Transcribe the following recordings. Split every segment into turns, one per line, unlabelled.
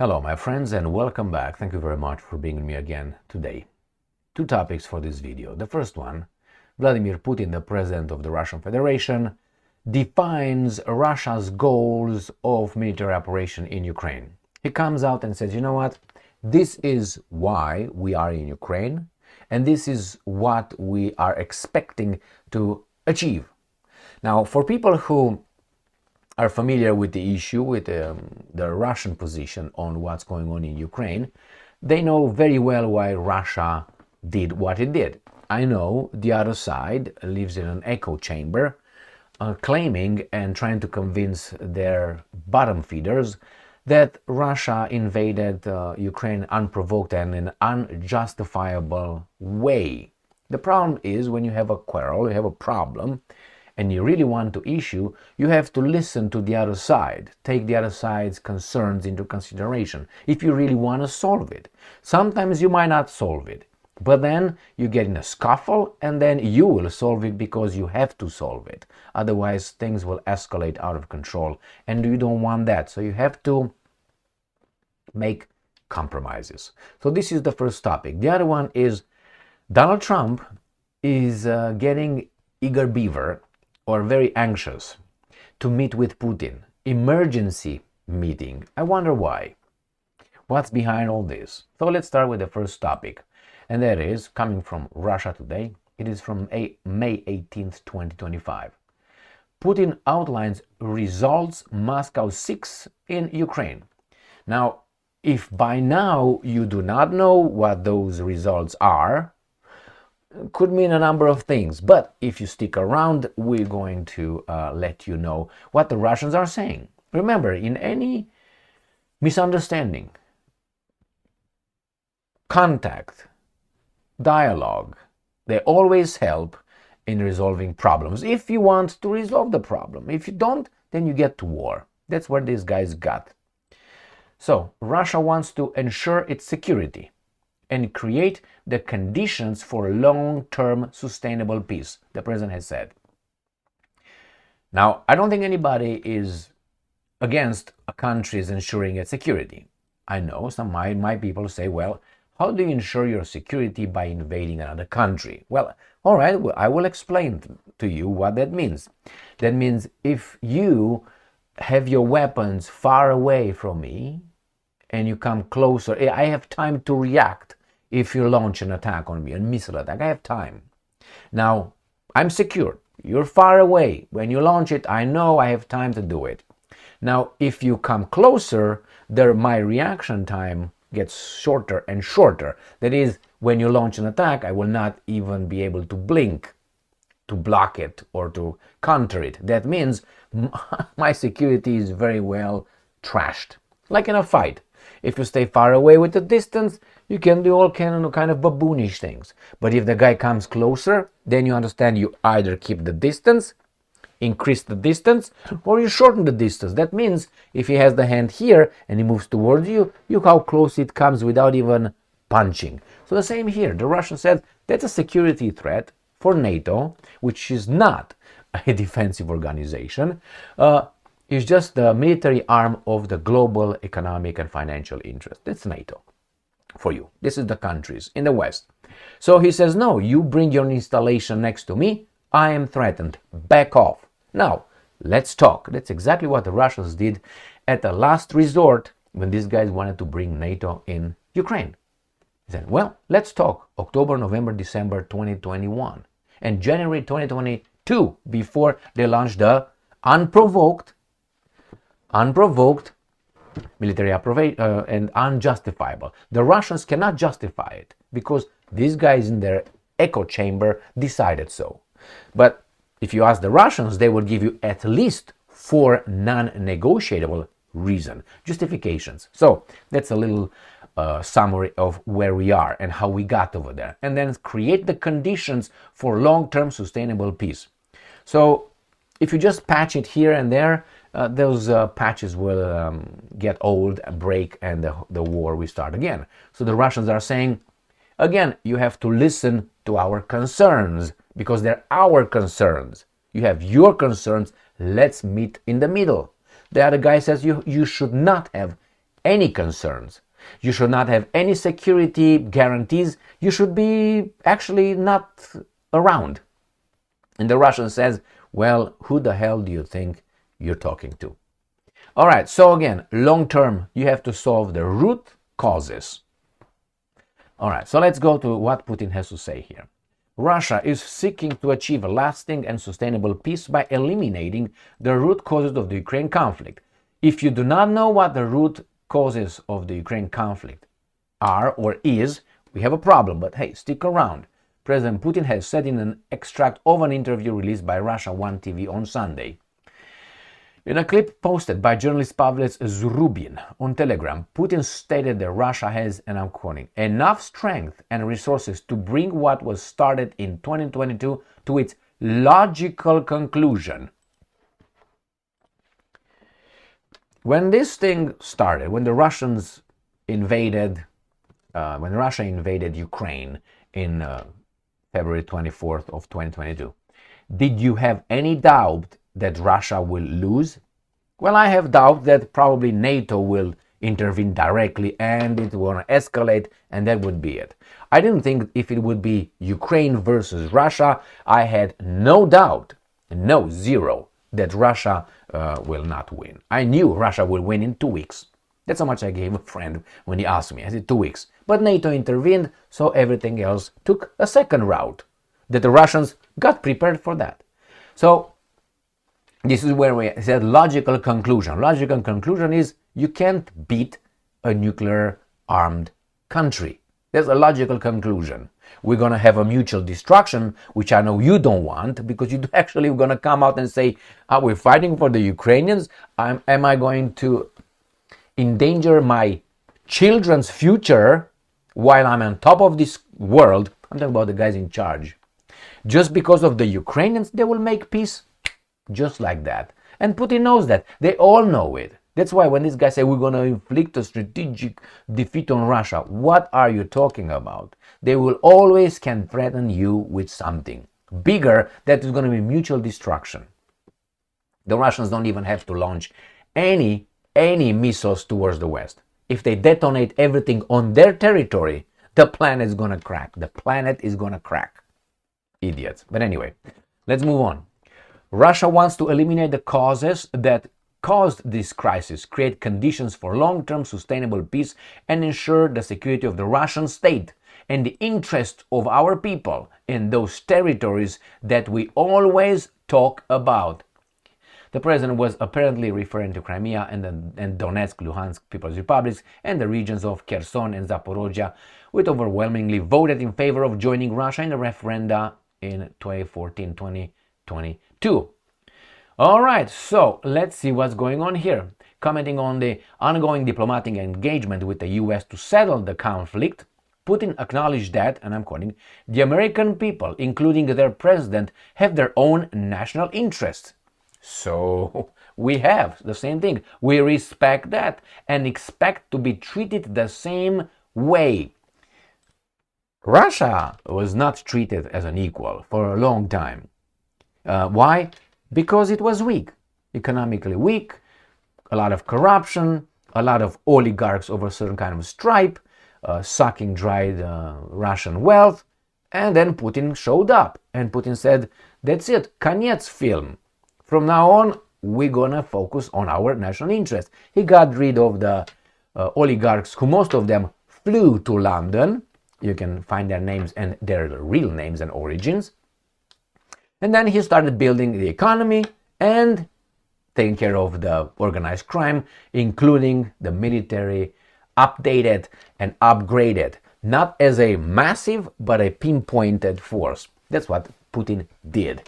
Hello, my friends, and welcome back. Thank you very much for being with me again today. Two topics for this video. The first one, Vladimir Putin, the president of the Russian Federation, defines Russia's goals of military operation in Ukraine. He comes out and says, you know what, this is why we are in Ukraine, and this is what we are expecting to achieve. Now, for people who are familiar with the issue, with the Russian position on what's going on in Ukraine, they know very well why Russia did what it did. I know the other side lives in an echo chamber, claiming and trying to convince their bottom feeders that Russia invaded Ukraine unprovoked and in an unjustifiable way. The problem is when you have a quarrel, you have a problem, and you really want to issue, you have to listen to the other side, take the other side's concerns into consideration if you really want to solve it. Sometimes you might not solve it, but then you get in a scuffle and then you will solve it because you have to solve it. Otherwise, things will escalate out of control, and you don't want that. So you have to make compromises. So this is the first topic. The other one is Donald Trump is getting eager beaver, or very anxious, to meet with Putin. Emergency meeting. I wonder why. What's behind all this? So let's start with the first topic, and that is coming from Russia Today. It is from May 18th, 2025. Putin outlines results Moscow seeks in Ukraine. Now, if by now you do not know what those results are, could mean a number of things, but if you stick around, we're going to let you know what the Russians are saying. Remember, in any misunderstanding, contact, dialogue, they always help in resolving problems. If you want to resolve the problem, if you don't, then you get to war. That's where these guys got. So, Russia wants to ensure its security and create the conditions for long-term sustainable peace, the president has said. Now, I don't think anybody is against a country's ensuring its security. I know some my people say, well, how do you ensure your security by invading another country? Well, all right, I will explain to you what that means. That means if you have your weapons far away from me and you come closer, I have time to react. If you launch an attack on me, a missile attack, I have time. Now, I'm secure. You're far away. When you launch it, I know I have time to do it. Now, if you come closer, my reaction time gets shorter and shorter. That is, when you launch an attack, I will not even be able to blink to block it or to counter it. That means my security is very well trashed. Like in a fight. If you stay far away with the distance, you can do all kind of baboonish things. But if the guy comes closer, then you understand you either keep the distance, increase the distance, or you shorten the distance. That means if he has the hand here and he moves towards you, look how close it comes without even punching. So the same here. The Russians said that's a security threat for NATO, which is not a defensive organization. It's just the military arm of the global economic and financial interest. That's NATO for you. This is the countries in the West. So he says, no, you bring your installation next to me, I am threatened. Back off. Now, let's talk. That's exactly what the Russians did at the last resort when these guys wanted to bring NATO in Ukraine. He said, well, let's talk. October, November, December 2021 and January 2022 before they launched the unprovoked military and unjustifiable. The Russians cannot justify it because these guys in their echo chamber decided so. But if you ask the Russians, they will give you at least 4 non-negotiable justifications. So that's a little summary of where we are and how we got over there. And then create the conditions for long-term sustainable peace. So if you just patch it here and there, those patches will get old, break, and the war will start again. So the Russians are saying, again, you have to listen to our concerns because they're our concerns. You have your concerns, let's meet in the middle. The other guy says you should not have any concerns. You should not have any security guarantees. You should be actually not around. And the Russian says, well, who the hell do you think you're talking to? All right, so again, long term, you have to solve the root causes. All right, so let's go to what Putin has to say here. Russia is seeking to achieve a lasting and sustainable peace by eliminating the root causes of the Ukraine conflict. If you do not know what the root causes of the Ukraine conflict are or is, we have a problem, but hey, stick around. President Putin has said in an extract of an interview released by Russia 1 TV on Sunday. In a clip posted by journalist Pavel Zurubin on Telegram, Putin stated that Russia has, and I'm quoting, enough strength and resources to bring what was started in 2022 to its logical conclusion. When this thing started, when Russia invaded Ukraine in February 24th of 2022, did you have any doubt that Russia will lose? Well, I have doubt that probably NATO will intervene directly and it will escalate, and that would be it. I didn't think if it would be Ukraine versus Russia. I had no doubt, zero, that Russia will not win. I knew Russia will win in 2 weeks. That's how much I gave a friend when he asked me. I said 2 weeks. But NATO intervened, so everything else took a second route. That the Russians got prepared for that. So this is where we said logical conclusion. Logical conclusion is you can't beat a nuclear armed country. That's a logical conclusion. We're going to have a mutual destruction, which I know you don't want, because you actually going to come out and say, are we fighting for the Ukrainians? Am I going to endanger my children's future while I'm on top of this world? I'm talking about the guys in charge. Just because of the Ukrainians, they will make peace just like that. And Putin knows that. They all know it. That's why when these guys say we're going to inflict a strategic defeat on Russia, what are you talking about? They will always can threaten you with something bigger that is going to be mutual destruction. The Russians don't even have to launch any missiles towards the West. If they detonate everything on their territory, the planet is going to crack. The planet is going to crack. Idiots. But anyway, let's move on. Russia wants to eliminate the causes that caused this crisis, create conditions for long-term sustainable peace, and ensure the security of the Russian state and the interest of our people in those territories that we always talk about. The president was apparently referring to Crimea and Donetsk, Luhansk People's Republics, and the regions of Kherson and Zaporozhye, which overwhelmingly voted in favor of joining Russia in the referenda in 2014-2022. All right, so let's see what's going on here. Commenting on the ongoing diplomatic engagement with the US to settle the conflict, Putin acknowledged that, and I'm quoting, the American people, including their president, have their own national interests. So we have the same thing. We respect that and expect to be treated the same way. Russia was not treated as an equal for a long time. Why? Because it was weak, economically weak, a lot of corruption, a lot of oligarchs over a certain kind of stripe, sucking dry Russian wealth, and then Putin showed up, and Putin said, that's it, Konец film. From now on, we're gonna focus on our national interest. He got rid of the oligarchs, who most of them flew to London. You can find their names and their real names and origins. And then he started building the economy and taking care of the organized crime, including the military, updated and upgraded, not as a massive, but a pinpointed force. That's what Putin did.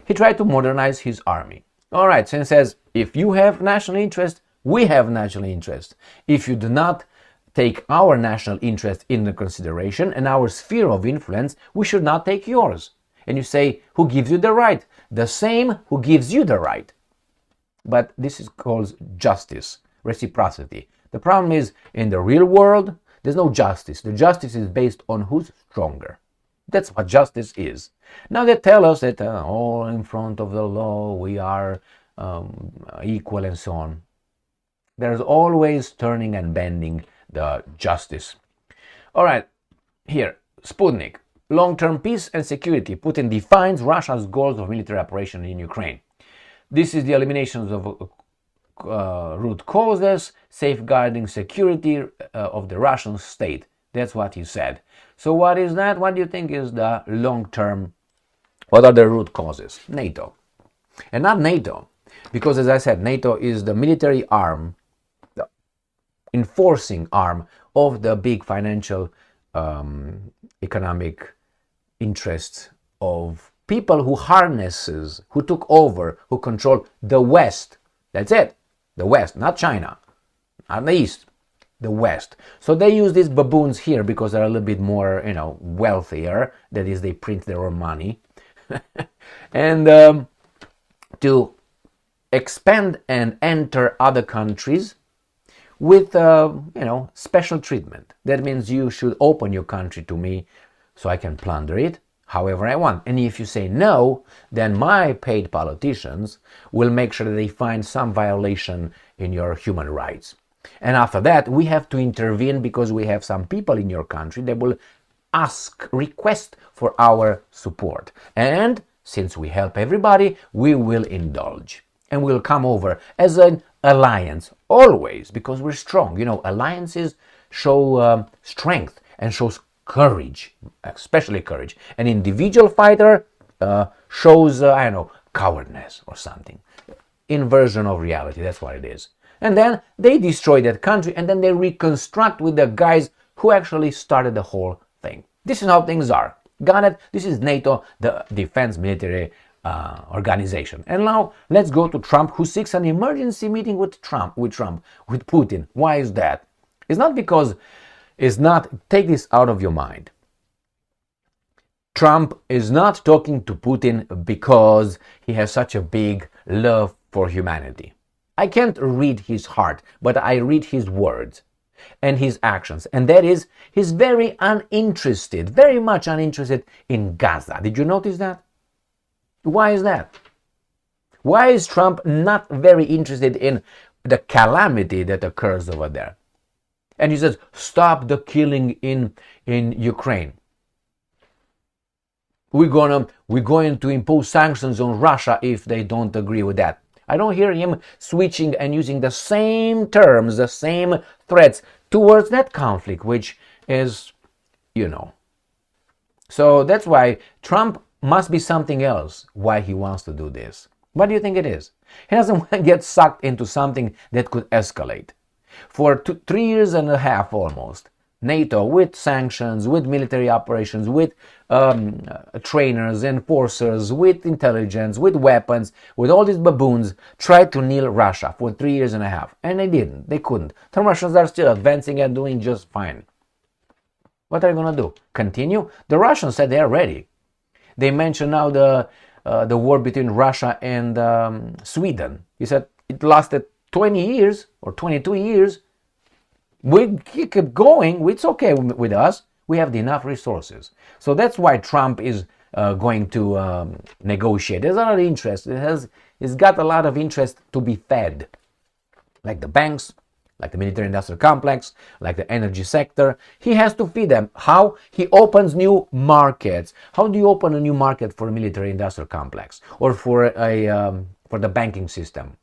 He tried to modernize his army. All right, so he says, if you have national interest, we have national interest. If you do not take our national interest into consideration and our sphere of influence, we should not take yours. And you say, who gives you the right? The same who gives you the right. But this is called justice, reciprocity. The problem is, in the real world, there's no justice. The justice is based on who's stronger. That's what justice is. Now they tell us that all in front of the law, we are equal and so on. There's always turning and bending the justice. All right, here, Sputnik. Long-term peace and security. Putin defines Russia's goals of military operation in Ukraine. This is the elimination of root causes, safeguarding security of the Russian state. That's what he said. So what is that? What do you think is the long-term? What are the root causes? NATO. And not NATO. Because as I said, NATO is the military arm, the enforcing arm of the big financial economic interests of people who took over, who control the West. That's it. The West, not China, not the East, the West. So they use these baboons here because they're a little bit more, wealthier. That is, they print their own money. And to expand and enter other countries with, special treatment. That means you should open your country to me so I can plunder it however I want. And if you say no, then my paid politicians will make sure that they find some violation in your human rights. And after that, we have to intervene because we have some people in your country that will request for our support. And since we help everybody, we will indulge. And we'll come over as an alliance, always, because we're strong. Alliances show strength and shows courage, especially courage. An individual fighter shows, cowardness or something. Inversion of reality, that's what it is. And then they destroy that country, and then they reconstruct with the guys who actually started the whole thing. This is how things are. Got it? This is NATO, the defense military organization. And now let's go to Trump, who seeks an emergency meeting with Putin. Why is that? Take this out of your mind. Trump is not talking to Putin because he has such a big love for humanity. I can't read his heart, but I read his words and his actions. And that is, he's very much uninterested in Gaza. Did you notice that? Why is that? Why is Trump not very interested in the calamity that occurs over there? And he says, stop the killing in Ukraine. We're going to impose sanctions on Russia if they don't agree with that. I don't hear him switching and using the same terms, the same threats towards that conflict, which is, So that's why Trump must be something else, why he wants to do this. What do you think it is? He doesn't want to get sucked into something that could escalate. For 3 years and a half almost, NATO, with sanctions, with military operations, with trainers, enforcers, with intelligence, with weapons, with all these baboons, tried to kneel Russia for 3 years and a half. And they didn't. They couldn't. The Russians are still advancing and doing just fine. What are you going to do? Continue? The Russians said they are ready. They mentioned now the war between Russia and Sweden. He said it lasted 20 years or 22 years. We keep going. It's okay with us. We have enough resources. So that's why Trump is going to negotiate. There's a lot of interest. It's got a lot of interest to be fed. Like the banks, like the military-industrial complex, like the energy sector. He has to feed them. How? He opens new markets. How do you open a new market for a military-industrial complex or for the banking system?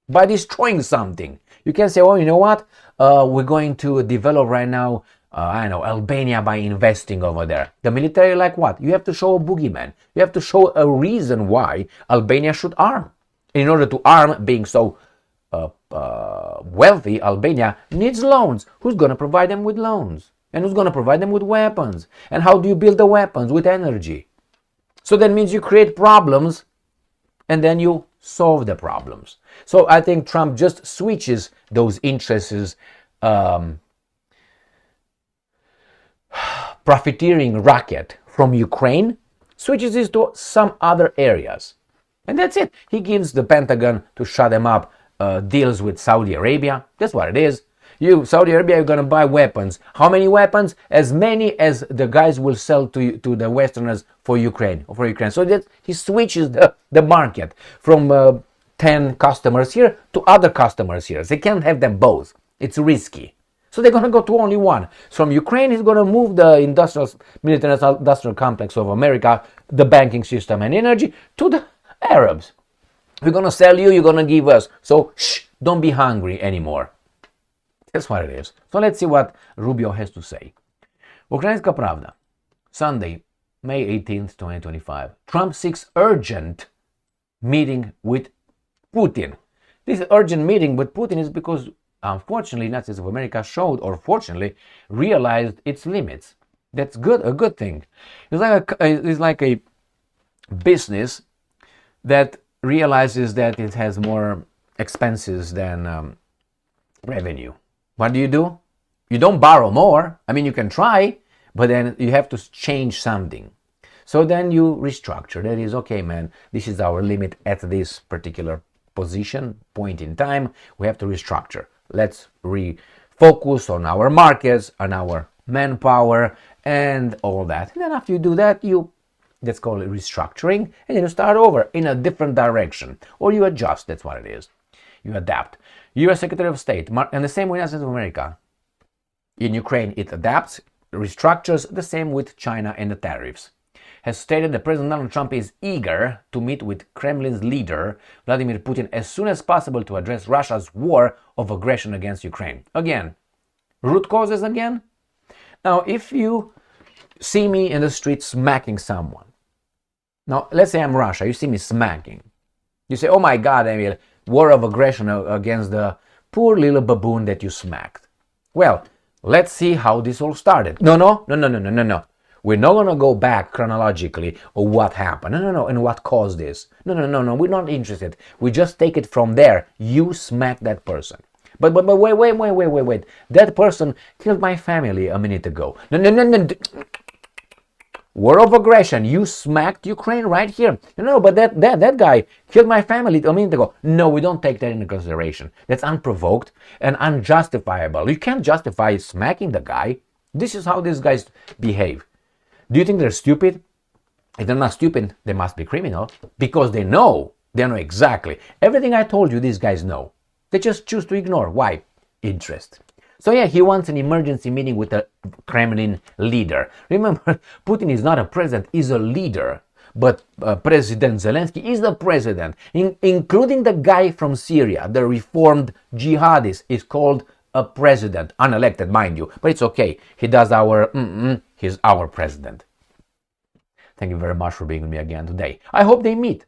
By destroying something. You can say, oh, you know what? We're going to develop right now, Albania by investing over there. The military, like what? You have to show a boogeyman. You have to show a reason why Albania should arm. In order to arm, being so wealthy, Albania needs loans. Who's going to provide them with loans? And who's going to provide them with weapons? And how do you build the weapons? With energy. So that means you create problems and then you solve the problems. So I think Trump just switches those interests, profiteering racket from Ukraine, switches it to some other areas. And that's it. He gives the Pentagon to shut them up deals with Saudi Arabia. That's what it is. Saudi Arabia, you're going to buy weapons. How many weapons? As many as the guys will sell to the Westerners for Ukraine. So that he switches the market from 10 customers here to other customers here. They can't have them both. It's risky. So they're going to go to only one. From Ukraine, he's going to move the military industrial complex of America, the banking system and energy, to the Arabs. We're going to sell you, you're going to give us. So, don't be hungry anymore. That's what it is. So let's see what Rubio has to say. Ukrainska Pravda, Sunday, May 18th, 2025. Trump seeks urgent meeting with Putin. This urgent meeting with Putin is because, unfortunately, United States of America showed, or fortunately, realized its limits. That's good, a good thing. It's like a business that realizes that it has more expenses than revenue. What do? You don't borrow more. I mean, you can try, but then you have to change something. So then you restructure. That is, okay, man, this is our limit at this particular position, point in time. We have to restructure. Let's refocus on our markets, on our manpower, and all that. And then after you do that, that's called restructuring, and then you start over in a different direction. Or you adjust, that's what it is. You adapt. U.S. Secretary of State, and the same with United States of America. In Ukraine, it adapts, restructures, the same with China and the tariffs. Has stated that President Donald Trump is eager to meet with Kremlin's leader, Vladimir Putin, as soon as possible to address Russia's war of aggression against Ukraine. Again, root causes again. Now, if you see me in the street smacking someone, now let's say I'm Russia, you see me smacking. You say, oh my God, Emil, war of aggression against the poor little baboon that you smacked. Well, let's see how this all started. No. We're not going to go back chronologically or what happened. No, and what caused this. No, we're not interested. We just take it from there. You smacked that person. But wait. That person killed my family a minute ago. No. War of aggression. You smacked Ukraine right here. No, but that guy killed my family a minute ago. No, we don't take that into consideration. That's unprovoked and unjustifiable. You can't justify smacking the guy. This is how these guys behave. Do you think they're stupid? If they're not stupid, they must be criminal, because they know exactly. Everything I told you, these guys know. They just choose to ignore. Why? Interest. So yeah, he wants an emergency meeting with the Kremlin leader. Remember, Putin is not a president, he's a leader. But President Zelensky is the president, including the guy from Syria, the reformed jihadist, is called a president, unelected, mind you. But it's okay. He does he's our president. Thank you very much for being with me again today. I hope they meet.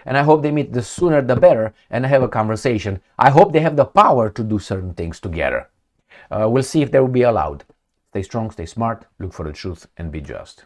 And I hope they meet the sooner the better and have a conversation. I hope they have the power to do certain things together. We'll see if they will be allowed. Stay strong, stay smart, look for the truth, and be just.